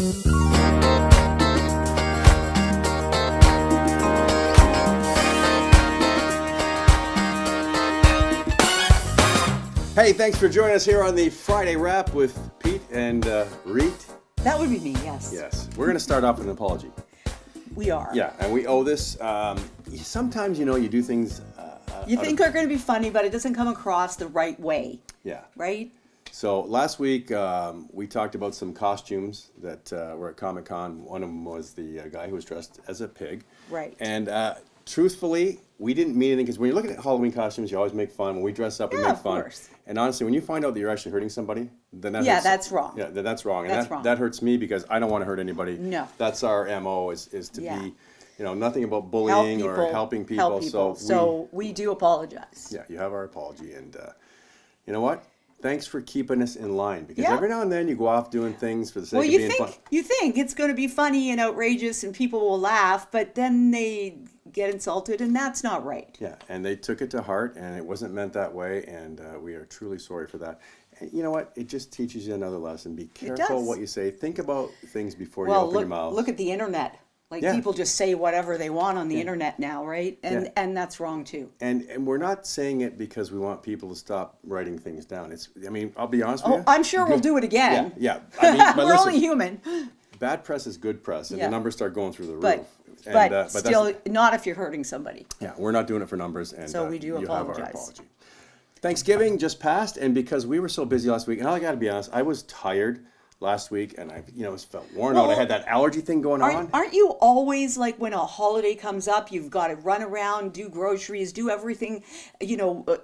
Hey, thanks for joining us here on the Friday Wrap with Peet and Reet. That would be me, yes. Yes. We're going to start off with an apology. We are. Yeah, and we owe this. Sometimes, you do things... you think are going to be funny, but it doesn't come across the right way. Yeah. Right? So last week, we talked about some costumes that were at Comic-Con. One of them was the guy who was dressed as a pig. Right. And truthfully, we didn't mean anything, because when you're looking at Halloween costumes, you always make fun. When we dress up, we make fun. Of course. And honestly, when you find out that you're actually hurting somebody, then that Yeah, hurts. that's wrong. Yeah, that's wrong. And That's wrong. that hurts me, because I don't want to hurt anybody. No. That's our MO, is to Yeah. be, nothing about bullying or helping people. Help people. So we do apologize. Yeah, you have our apology. And you know what? Thanks for keeping us in line, because Yeah. every now and then you go off doing things for the sake of being fun. You think it's going to be funny and outrageous and people will laugh, but then they get insulted, and that's not right. Yeah, and they took it to heart, and it wasn't meant that way, and we are truly sorry for that. And you know what? It just teaches you another lesson. Be careful what you say. Think about things before you open your mouth. Look at the internet. People just say whatever they want on the internet now, right? And that's wrong too. And we're not saying it because we want people to stop writing things down. I'll be honest with you. I'm sure we'll do it again. Yeah. But We're only human. Bad press is good press, and the numbers start going through the roof. But still, not if you're hurting somebody. Yeah, we're not doing it for numbers, and so we do you apologize. have our apology. Thanksgiving just passed, and because we were so busy last week, and I got to be honest, I was tired last week, and I felt worn out. I had that allergy thing going on. Aren't you always like, when a holiday comes up, you've got to run around, do groceries, do everything,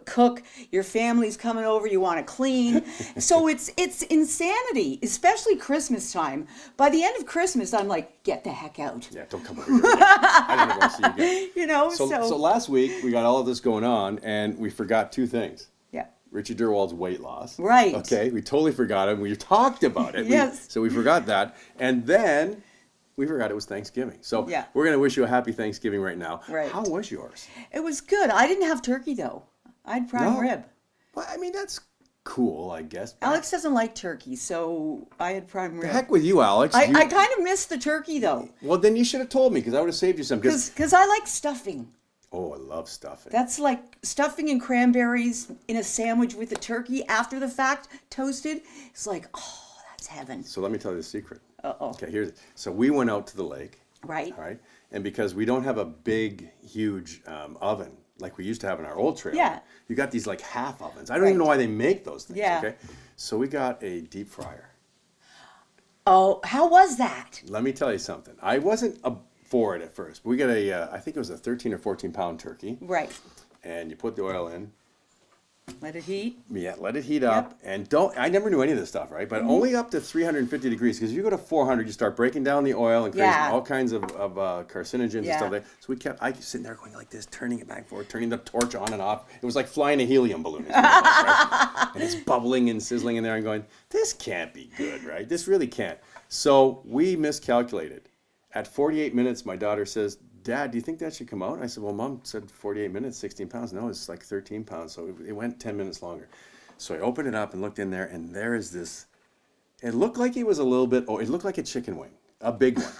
cook, your family's coming over, you want to clean. So it's insanity, especially Christmas time. By the end of Christmas, I'm like, get the heck out. Yeah, don't come over here again. I don't want to see you again. So last week, we got all of this going on, and we forgot two things. Richie Durwald's weight loss. Right. Okay, we totally forgot it. We talked about it. Yes. So we forgot that. And then we forgot it was Thanksgiving. So we're going to wish you a happy Thanksgiving right now. Right. How was yours? It was good. I didn't have turkey, though. I had prime rib. Well, that's cool, I guess. Alex doesn't like turkey, so I had prime rib. The heck with you, Alex. I kind of missed the turkey, though. Well, then you should have told me, because I would have saved you some. Because I like stuffing. Oh, I love stuffing. That's like stuffing and cranberries in a sandwich with the turkey after the fact, toasted. It's like, oh, that's heaven. So let me tell you the secret. Uh-oh. Okay, so we went out to the lake. Right. All right. And because we don't have a big, huge oven like we used to have in our old trailer. Yeah. You got these like half ovens. I don't even know why they make those things. Yeah. Okay. So we got a deep fryer. Oh, how was that? Let me tell you something. I wasn't for it at first. But we got I think it was a 13 or 14 pound turkey. Right. And you put the oil in. Let it heat. Yeah, let it heat up. And I never knew any of this stuff, right? But only up to 350 degrees. Because if you go to 400, you start breaking down the oil and creating all kinds of carcinogens and stuff like that. So I kept sitting there going like this, turning it back and forth, turning the torch on and off. It was like flying a helium balloon. Right? And it's bubbling and sizzling in there and going, this can't be good, right? This really can't. So we miscalculated. At 48 minutes, my daughter says, Dad, do you think that should come out? I said, well, Mom said 48 minutes, 16 pounds. No, it's like 13 pounds. So it went 10 minutes longer. So I opened it up and looked in there, and there is this. It looked like it was a little bit, it looked like a chicken wing, a big one.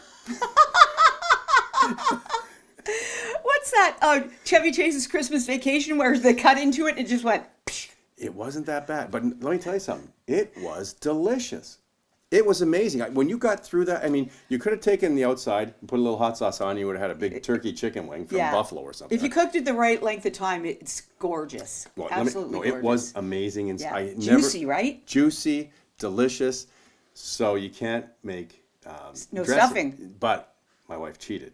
What's that? Chevy Chase's Christmas Vacation, where they cut into it and it just went. Psh. It wasn't that bad. But let me tell you something. It was delicious. It was amazing. When you got through that, you could have taken the outside and put a little hot sauce on. You would have had a big turkey chicken wing from Buffalo or something. If you cooked it the right length of time, it's gorgeous. Well, absolutely gorgeous. It was amazing. And juicy, right? Juicy, delicious. So you can't make no dressing. stuffing. But my wife cheated.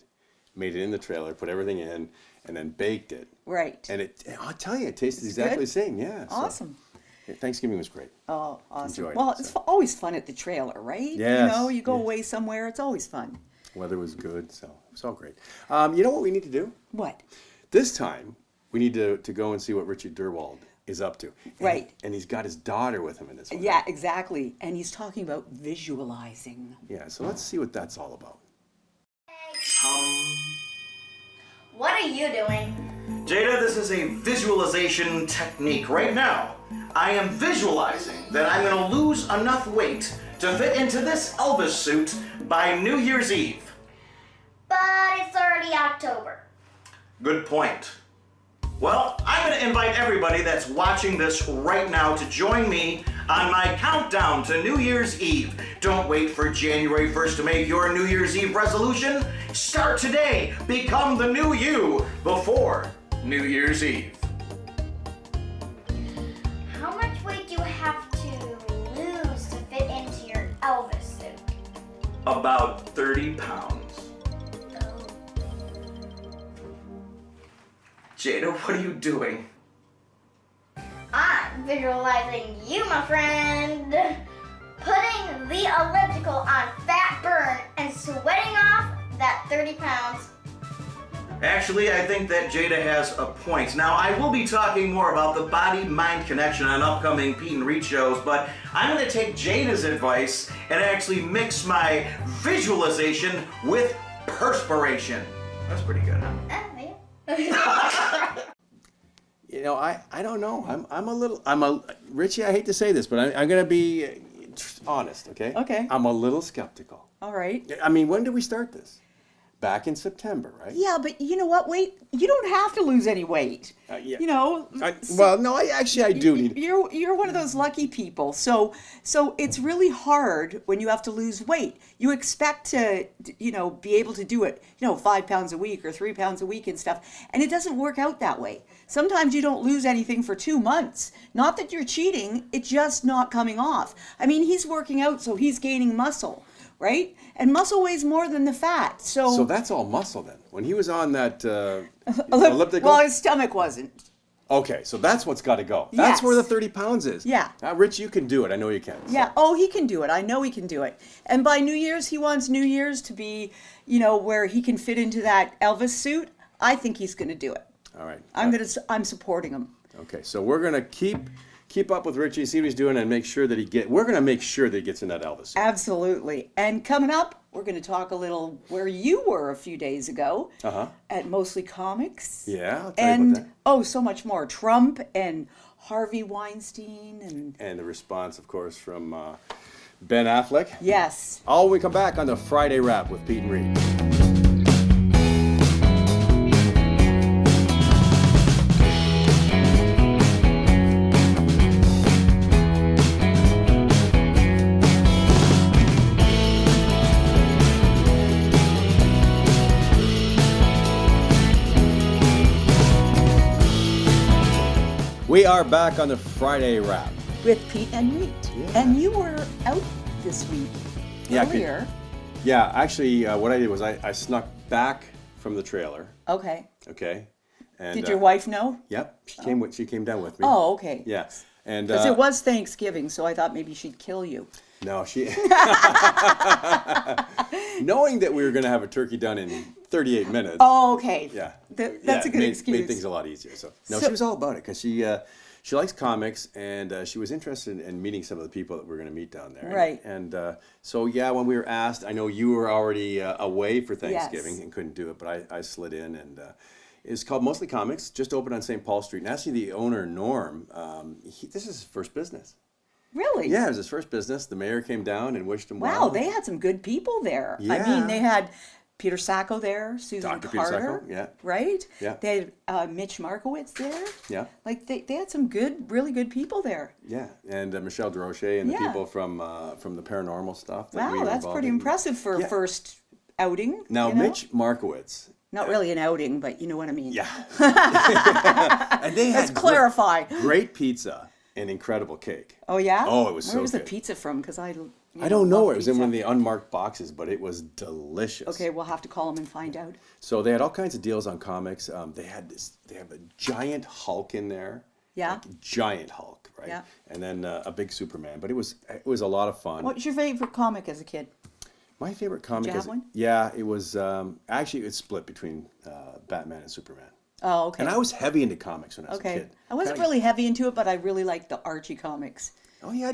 Made it in the trailer, put everything in, and then baked it. Right. And I'll tell you, it tasted exactly the same. Yeah. Awesome. Thanksgiving was great. Oh, awesome. Enjoyed well, it's always fun at the trailer, right? Yes. You go away somewhere, it's always fun. Weather was good, so it was all great. You know what we need to do? What? This time, we need to go and see what Richie Durwald is up to. Right. And he's got his daughter with him in this one. Yeah, exactly. And he's talking about visualizing. Yeah, so let's see what that's all about. What are you doing? Jada, this is a visualization technique. Right now, I am visualizing that I'm going to lose enough weight to fit into this Elvis suit by New Year's Eve. But it's already October. Good point. Well, I'm going to invite everybody that's watching this right now to join me on my countdown to New Year's Eve. Don't wait for January 1st to make your New Year's Eve resolution. Start today. Become the new you before New Year's Eve. How much weight do you have to lose to fit into your Elvis suit? About 30 pounds. Oh. Jada, what are you doing? I'm visualizing you, my friend, putting the elliptical on fat burn and sweating off that 30 pounds. Actually, I think that Jada has a point. Now, I will be talking more about the body-mind connection on upcoming Peet Reet shows, but I'm going to take Jada's advice and actually mix my visualization with perspiration. That's pretty good, huh? Yeah. You know, I don't know. Richie, I hate to say this, but I'm going to be honest, okay? Okay. I'm a little skeptical. All right. I mean, when did we start this? Back in September, right? Yeah, but you know what? Wait, you don't have to lose any weight. Yeah. You know. I do need. You're one of those lucky people. So it's really hard when you have to lose weight. You expect to, be able to do it, 5 pounds a week or 3 pounds a week and stuff, and it doesn't work out that way. Sometimes you don't lose anything for 2 months. Not that you're cheating, it's just not coming off. I mean, he's working out, so he's gaining muscle, right? And muscle weighs more than the fat. So that's all muscle then. When he was on that elliptical. Well, his stomach wasn't. Okay, so that's what's got to go. That's where the Yes. 30 pounds is. Yeah. Rich, you can do it. I know you can. So. Yeah. Oh, he can do it. I know he can do it. And by New Year's, he wants New Year's to be, where he can fit into that Elvis suit. I think he's going to do it. All right. I'm supporting him. Okay, so we're gonna keep up with Richie, see what he's doing, and make sure that we're gonna make sure that he gets in that Elvis suit. Absolutely. And coming up, we're going to talk a little where you were a few days ago at Mostly Comics. Yeah, I'll tell you about that. So much more. Trump and Harvey Weinstein and the response, of course, from Ben Affleck. Yes. All when we come back on the Friday Wrap with Peet Reet. We are back on the Friday Wrap. with Peet and Reet. Yeah. And you were out this week earlier. Yeah, actually, what I did was I snuck back from the trailer. Okay. Okay. And, Did your wife know? Yep. She came down with me. Oh, okay. Yeah. And Because it was Thanksgiving, so I thought maybe she'd kill you. No, she. Knowing that we were going to have a turkey done in 38 minutes. Oh, okay. Yeah. That's a good excuse. Made things a lot easier. So she was all about it because she likes comics and she was interested in meeting some of the people that we're going to meet down there. Right. And so when we were asked, I know you were already away for Thanksgiving and couldn't do it, but I slid in and. It's called Mostly Comics, just opened on St. Paul Street. And actually, the owner, Norm, this is his first business. Really? Yeah, it was his first business. The mayor came down and wished him well. Wow, they had some good people there. Yeah. I mean, they had Peter Sacco there, Susan Dr. Peter Carter. Sacco, yeah. Right? Yeah. They had Mitch Markowitz there. Yeah. Like, they had some good, really good people there. Yeah, and Michelle Drochet and the people from the paranormal stuff. That we Wow, were that's involved pretty in. impressive for a first outing. Now, you know? Mitch Markowitz. Not really an outing, but you know what I mean. Yeah. And they Let's had clarify. great pizza and incredible cake. Oh, yeah? Oh, it was so Where was the good. pizza from? Because I don't know. love It was in one of pizza. the unmarked boxes, but it was delicious. Okay, we'll have to call them and find out. So they had all kinds of deals on comics. They have a giant Hulk in there. Yeah. Like giant Hulk, right? Yeah. And then a big Superman. But it was a lot of fun. What was your favorite comic as a kid? My favorite comic Did you have one? Yeah, it was actually it's split between Batman and Superman. Oh, okay. And I was heavy into comics when I was a kid. I wasn't Kinda- really heavy into it, but I really liked the Archie comics. Oh yeah,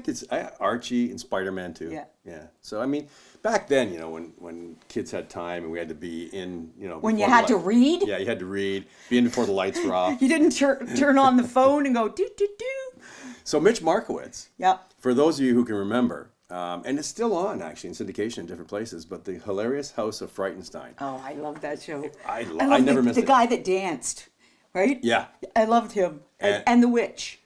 Archie and Spider-Man too. Yeah. Yeah. So I mean, back then, when kids had time and we had to be in, When you before had the to read? Yeah, you had to read. Be in before the lights were off. You didn't turn on the phone and go, do, do, do. So Mitch Markowitz, Yep. for those of you who can remember, and it's still on actually in syndication in different places, but the hilarious House of Frightenstein. Oh, I love that show. I love never missed the it. guy that danced, right? Yeah. I loved him. And the witch.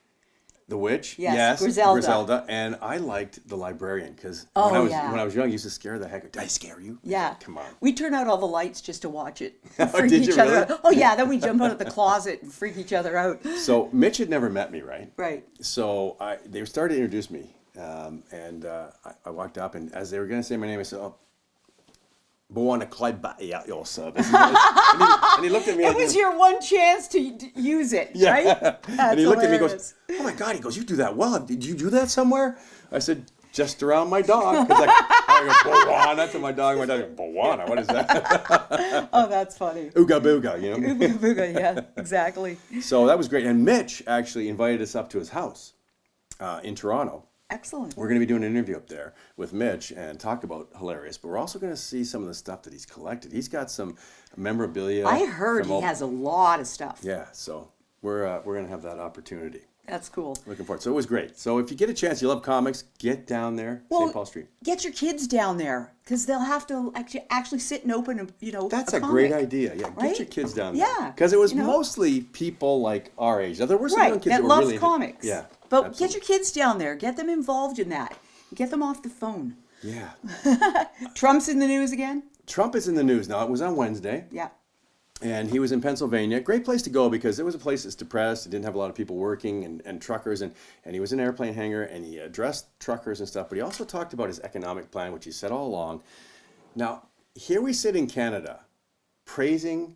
The witch, Yes, yes, Griselda. And I liked the librarian because Oh, when yeah. I was young, I used to scare the heck. Did I scare you? Yeah. Come on. We turn out all the lights just to watch it. Oh, Freak did each you other really? out. Oh yeah, then we jump out of the closet and freak each other out. So Mitch had never met me, right? Right. So they started to introduce me, and I walked up, and as they were going to say my name, I said, "Oh, Buona Claiba your service." And he looked at me. It was your one chance to use it, right? That's and he looked at me and hilarious. goes, "Oh my God!" He goes, "You do that well. Did you do that somewhere?" I said, "Just around my dog." Because I go, "Buona" to my dog. My dog goes, "Buona, what is that?" Oh, that's funny. Ooga booga, you know. Ooga booga, yeah, exactly. So that was great. And Mitch actually invited us up to his house in Toronto. Excellent. We're going to be doing an interview up there with Mitch and talk about Hilarious, but we're also going to see some of the stuff that he's collected. He's got some memorabilia. I heard he has a lot of stuff. Yeah, so we're going to have that opportunity. That's cool. Looking forward. So it was great. So if you get a chance, you love comics, get down there, St. Paul Street. Get your kids down there because they'll have to actually sit and open a That's a a great comic. idea. Yeah, Right? get your kids down there. Yeah, Because it was you know? mostly people like our age. Now, there were some young Right, kids that who were loves really comics. Yeah. But absolutely. get your kids down there. Get them involved in that. Get them off the phone. Yeah. Trump's in the news again? Trump is in the news now. It was on Wednesday. Yeah. And he was in Pennsylvania. Great place to go because it was a place that's depressed. It didn't have a lot of people working and truckers. And he was in an airplane hangar and he addressed truckers and stuff. But he also talked about his economic plan, which he said all along. Now, here we sit in Canada praising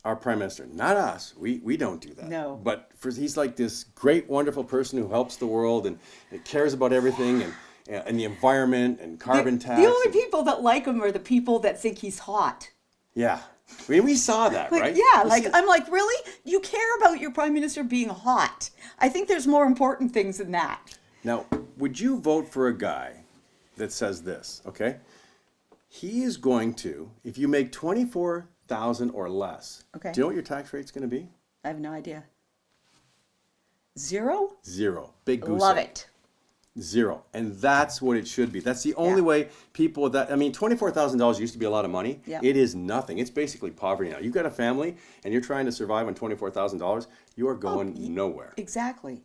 our prime minister. Not us. We don't do that. No. But he's like this great, wonderful person who helps the world and cares about everything and the environment and carbon tax. The only people that like him are the people that think he's hot. Yeah. I mean, we saw that, Like, right? yeah, You like see- I'm like, really? You care about your prime minister being hot? I think there's more important things than that. Now, would you vote for a guy that says this, okay? He is going to, if you make $24,000 or less, Okay. do you know what your tax rate's going to be? I have no idea. 0? 0. Big goose Love egg. it. 0. And that's what it should be. That's the only Yeah. way people that, I mean, $24,000 used to be a lot of money. Yeah. It is nothing. It's basically poverty now. You've got a family and you're trying to survive on $24,000, you are going nowhere. Exactly.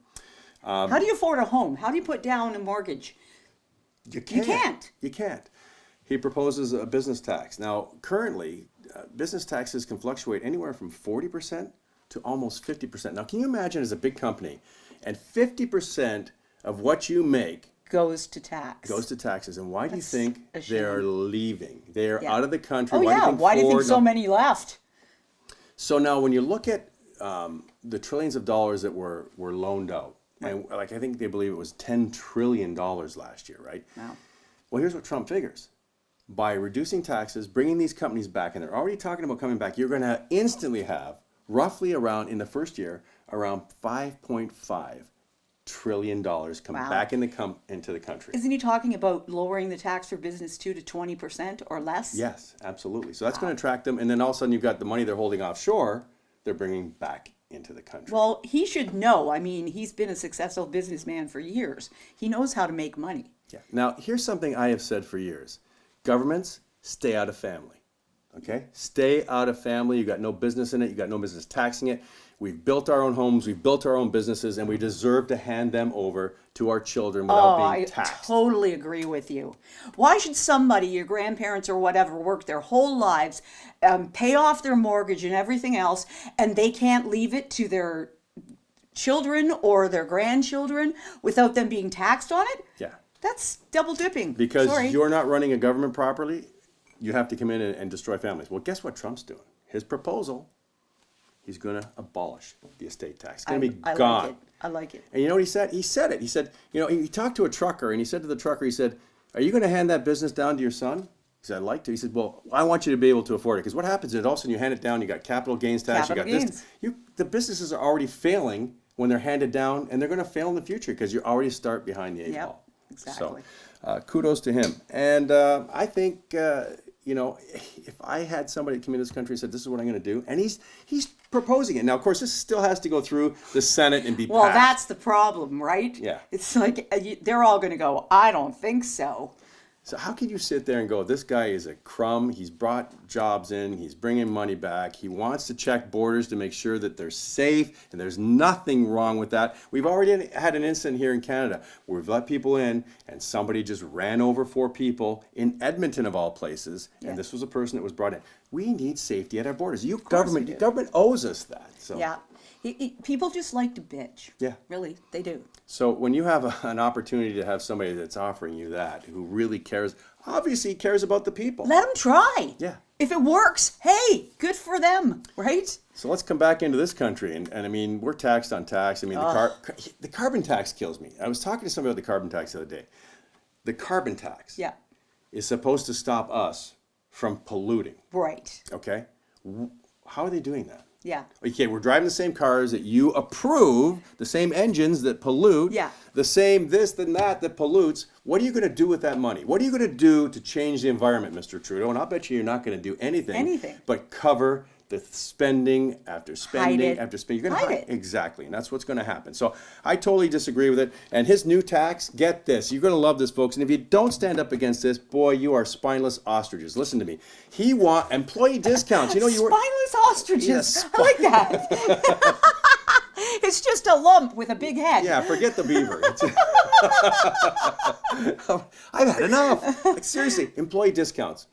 How do you afford a home? How do you put down a mortgage? You can't. can't. You can't. He proposes a business tax. Now, currently, business taxes can fluctuate anywhere from 40% to almost 50%. Now, can you imagine as a big company and 50% of what you make Goes to tax. goes to taxes? And why do you That's think a they're shame. leaving? They're Yeah. out of the country. Oh, Why yeah. Why do you think Ford- so many left? So now when you look at the trillions of dollars that were loaned out, and like I think they believe it was $10 trillion last year, right? Wow. Well, here's what Trump figures. By reducing taxes, bringing these companies back, and they're already talking about coming back, you're going to instantly have roughly around, in the first year, around $5.5 trillion come Wow. back into the country. Isn't he talking about lowering the tax for business too to 20% or less? Yes, absolutely. So that's going to attract them, and then all of a sudden you've got the money they're holding offshore, they're bringing back into the country. Well, he should know. I mean, he's been a successful businessman for years. He knows how to make money. Yeah. Now, here's something I have said for years. Governments, stay out of family. Okay? Stay out of family. You got no business in it. You got no business taxing it. We've built our own homes. We've built our own businesses, and we deserve to hand them over to our children without being I taxed. totally agree with you. Why should somebody, your grandparents or whatever, work their whole lives, pay off their mortgage and everything else, and they can't leave it to their children or their grandchildren without them being taxed on it? Yeah. That's double dipping. Because Sorry. you're not running a government properly, you have to come in and destroy families. Well, guess what Trump's doing? His proposal, he's going to abolish the estate tax. It's going to be I gone. like it. I like it. And you know what he said? He said it. He said, you know, he talked to a trucker and he said to the trucker, he said, "Are you going to hand that business down to your son?" He said, "I'd like to." He said, "Well, I want you to be able to afford it." Because what happens is all of a sudden you hand it down, you got capital gains tax, Capital you got gains. this. The businesses are already failing when they're handed down, and they're going to fail in the future because you already start behind the eight Yep, ball. exactly. So kudos to him. And I think, if I had somebody come into this country and said, this is what I'm going to do, and he's proposing it. Now, of course, this still has to go through the Senate and be Well, passed. that's the problem, right? Yeah. It's like they're all going to go, I don't think so. So how can you sit there and go, this guy is a crumb, he's brought jobs in, he's bringing money back, he wants to check borders to make sure that they're safe, and there's nothing wrong with that. We've already had an incident here in Canada where we've let people in, and somebody just ran over 4 people in Edmonton of all places, and this was a person that was brought in. We need safety at our borders. Government owes us that. So. Yeah. People just like to bitch. Yeah. Really, they do. So when you have an opportunity to have somebody that's offering you that, who really cares, obviously cares about the people. Let them try. Yeah. If it works, hey, good for them, right? So let's come back into this country, and I mean, we're taxed on tax. I mean, the carbon tax kills me. I was talking to somebody about the carbon tax the other day. The carbon tax is supposed to stop us from polluting. Right. Okay? How are they doing that? Yeah. Okay, we're driving the same cars that you approve, the same engines that pollute, the same this and that pollutes. What are you going to do with that money? What are you going to do to change the environment, Mr. Trudeau? And I'll bet you're not going to do anything but cover the spending after spending after spending. You're going to hide it. Exactly, and that's what's going to happen. So I totally disagree with it. And his new tax, get this, you're going to love this, folks. And if you don't stand up against this, boy, you are spineless ostriches. Listen to me. He wants employee discounts. You know, spineless ostriches. I like that. It's just a lump with a big head. Yeah, forget the beaver. I've had enough. Like, seriously, employee discounts.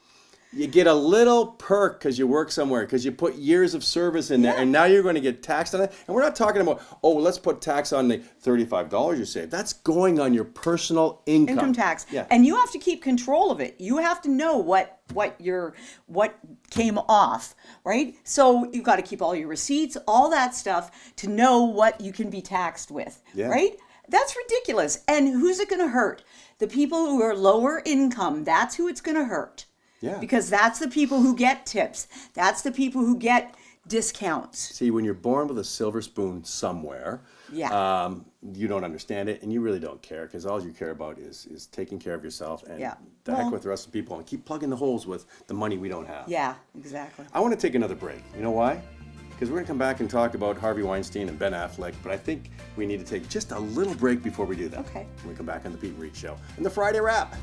You get a little perk because you work somewhere, because you put years of service in there, and now you're going to get taxed on it. And we're not talking about, let's put tax on the $35 you save. That's going on your personal income. Income tax. Yeah. And you have to keep control of it. You have to know what came off, right? So you've got to keep all your receipts, all that stuff, to know what you can be taxed with, right? That's ridiculous. And who's it going to hurt? The people who are lower income, that's who it's going to hurt. Yeah. Because that's the people who get tips. That's the people who get discounts. See, when you're born with a silver spoon somewhere, you don't understand it, and you really don't care, because all you care about is taking care of yourself, and the heck with the rest of the people, and keep plugging the holes with the money we don't have. Yeah, exactly. I want to take another break. You know why? Because we're going to come back and talk about Harvey Weinstein and Ben Affleck, but I think we need to take just a little break before we do that. Okay. When we come back on the Peet Reet Show and the Friday Wrap.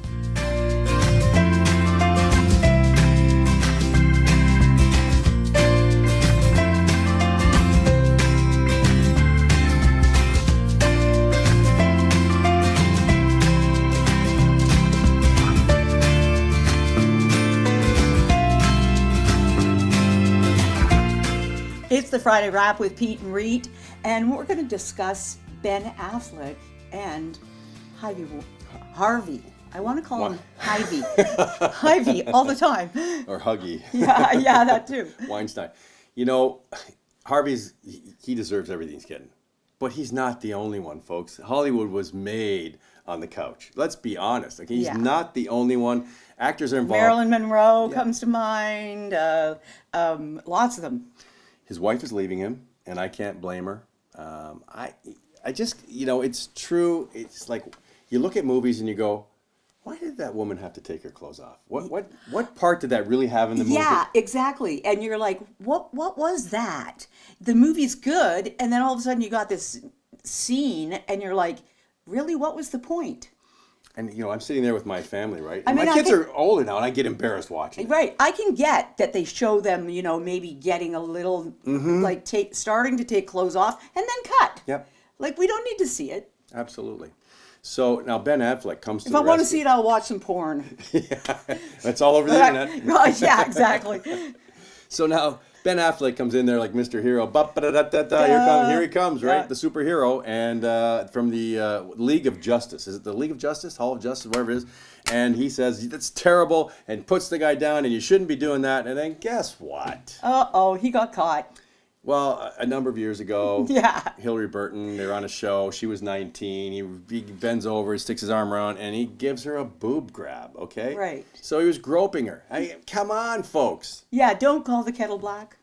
It's the Friday Wrap with Peet and Reet, and we're going to discuss Ben Affleck and Harvey. I want to call him Harvey. Harvey all the time. Or Huggy. Yeah, that too. Weinstein. You know, Harvey's, he deserves everything he's getting. But he's not the only one, folks. Hollywood was made on the couch. Let's be honest. Okay? He's not the only one. Actors are involved. Marilyn Monroe comes to mind. Lots of them. His wife is leaving him, and I can't blame her. I just, it's true. It's like you look at movies and you go, why did that woman have to take her clothes off? What part did that really have in the movie? Yeah, exactly. And you're like, what was that? The movie's good, and then all of a sudden you got this scene, and you're like, really, what was the point? And, I'm sitting there with my family, right? And my kids are older now, and I get embarrassed watching it. Right. I can get that they show them, maybe getting a little, starting to take clothes off, and then cut. Yep. Like, we don't need to see it. Absolutely. So now Ben Affleck comes to the rescue. If I want to see it, I'll watch some porn. That's all over the internet. Right, yeah, exactly. So now Ben Affleck comes in there like Mr. Hero. Here he comes, right? The superhero, and from the League of Justice. Is it the League of Justice? Hall of Justice, whatever it is. And he says, that's terrible, and puts the guy down, and you shouldn't be doing that. And then guess what? Uh-oh, he got caught. Well, a number of years ago, Hillary Burton, they were on a show. She was 19. He bends over, he sticks his arm around, and he gives her a boob grab, okay? Right. So he was groping her. Come on, folks. Yeah, don't call the kettle black.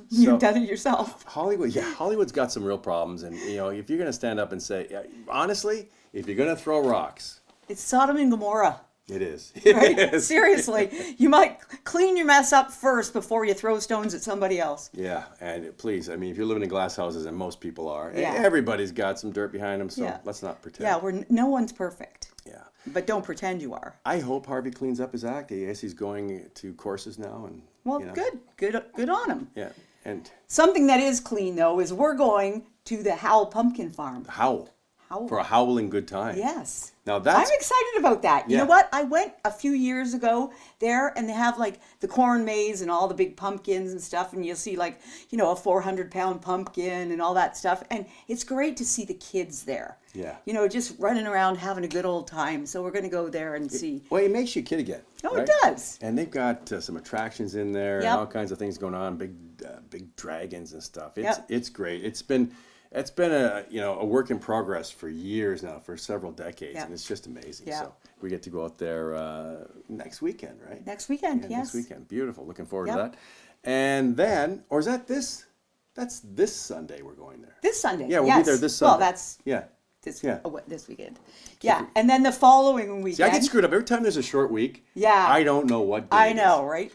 You've done it yourself. Hollywood's got some real problems. And, if you're going to stand up and say, honestly, if you're going to throw rocks. It's Sodom and Gomorrah. It is. Right? Seriously, you might clean your mess up first before you throw stones at somebody else. Yeah, and please, I mean, if you're living in glass houses, and most people are, Yeah. everybody's got some dirt behind them, so Yeah. let's not pretend. Yeah, no one's perfect. Yeah. But don't pretend you are. I hope Harvey cleans up his act. I guess he's going to courses now, and Well, you know. good on him. Yeah, and Something that is clean though is we're going to the Howell Pumpkin Farm. howl Howell. for a howling good time. Yes. Now that's I'm excited about that. You Yeah. know what? I went a few years ago there and they have like the corn maze and all the big pumpkins and stuff. And you'll see like, you know, a 400-pound pumpkin and all that stuff. And it's great to see the kids there. Yeah. You know, just running around having a good old time. So we're going to go there and see. Well, it makes you a kid again. Oh, right? it does. And they've got some attractions in there and Yep. all kinds of things going on. Big dragons and stuff. Yep. It's great. It's been a work in progress for years now, for several decades, Yep. and it's just amazing. Yeah. So we get to go out there next weekend, right? Next weekend, Yeah, yes. Next weekend. Beautiful. Looking forward Yep. to that. And then, or is that this? That's this Sunday we're going there. This Sunday. Yeah, we'll yes. be there this Sunday. Well, that's Yeah. this weekend. Yeah. And then the following weekend. See, I get screwed up every time there's a short week. Yeah. I don't know what day I it is. know, right?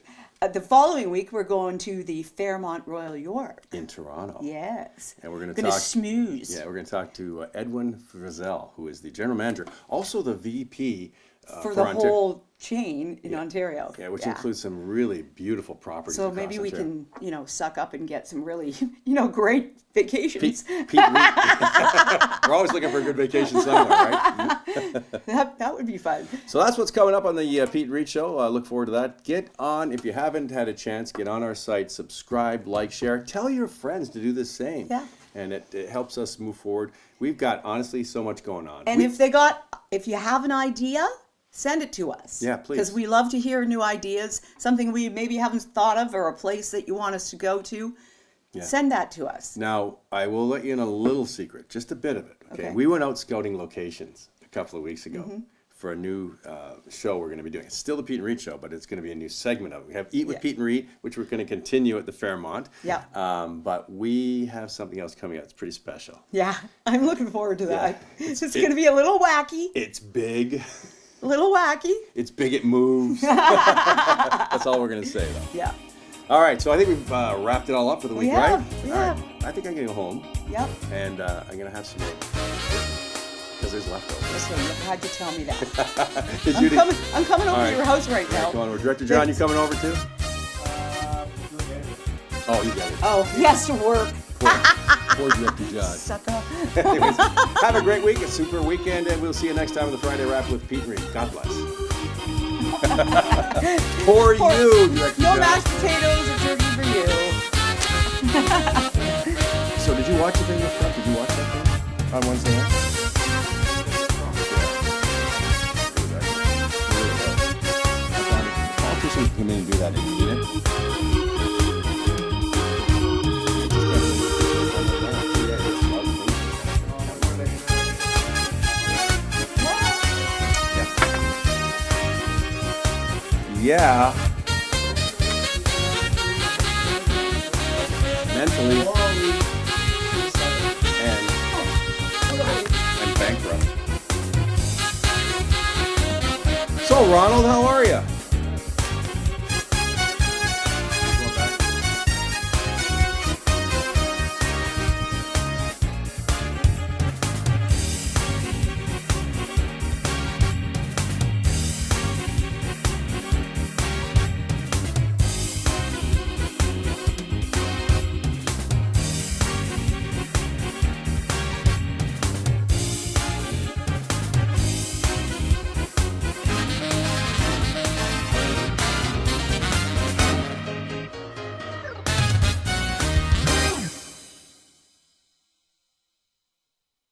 The following week, we're going to the Fairmont Royal York. In Toronto. Yes. And we're going Gonna talk. smooze. Yeah, we're going to talk to Edwin Frizzell, who is the general manager, also the VP for the Ontario. whole chain in Ontario. Yeah, which includes some really beautiful properties. So across maybe we Ontario. can, suck up and get some really, great vacations. Peet Reet. We're always looking for a good vacation somewhere, right? That would be fun. So that's what's coming up on the Peet Reet Show. Look forward to that. Get on, if you haven't had a chance, get on our site, subscribe, like, share. Tell your friends to do the same. Yeah. And it helps us move forward. We've got, honestly, so much going on. And if you have an idea, send it to us. Yeah, please. Because we love to hear new ideas, something we maybe haven't thought of, or a place that you want us to go to. Yeah. Send that to us. Now, I will let you in a little secret, just a bit of it. Okay. Okay. We went out scouting locations a couple of weeks ago for a new show we're going to be doing. It's still the Peet and Reet Show, but it's going to be a new segment of it. We have Eat with Yeah. Peet and Reet, which we're going to continue at the Fairmont. Yeah. But we have something else coming out. It's pretty special. Yeah, I'm looking forward to that. Yeah. It's going to be a little wacky. It's big. A little wacky. It's big. It moves. That's all we're going to say, though. Yeah. All right. So I think we've wrapped it all up for the week, have, right? we All right. have. I think I'm going to go home, Yep. and I'm going to have some more because there's leftovers. Okay, you had to tell me that. Did I'm you- coming over All right. to your house right now. Come on over. Director John, you coming over too? Oh, you got it. Oh, he has to work. Poor Director John. Sucker. Anyways, have a great week, a super weekend, and we'll see you next time on the Friday Wrap with Peet Reet. God bless. For you, Director No John. mashed potatoes or turkey for you. So did you watch the thing with Trump? Did you watch that thing on Wednesday night? Politicians come in and do that, and you did it. Yeah. Mentally and bankrupt. So Ronald, how are you?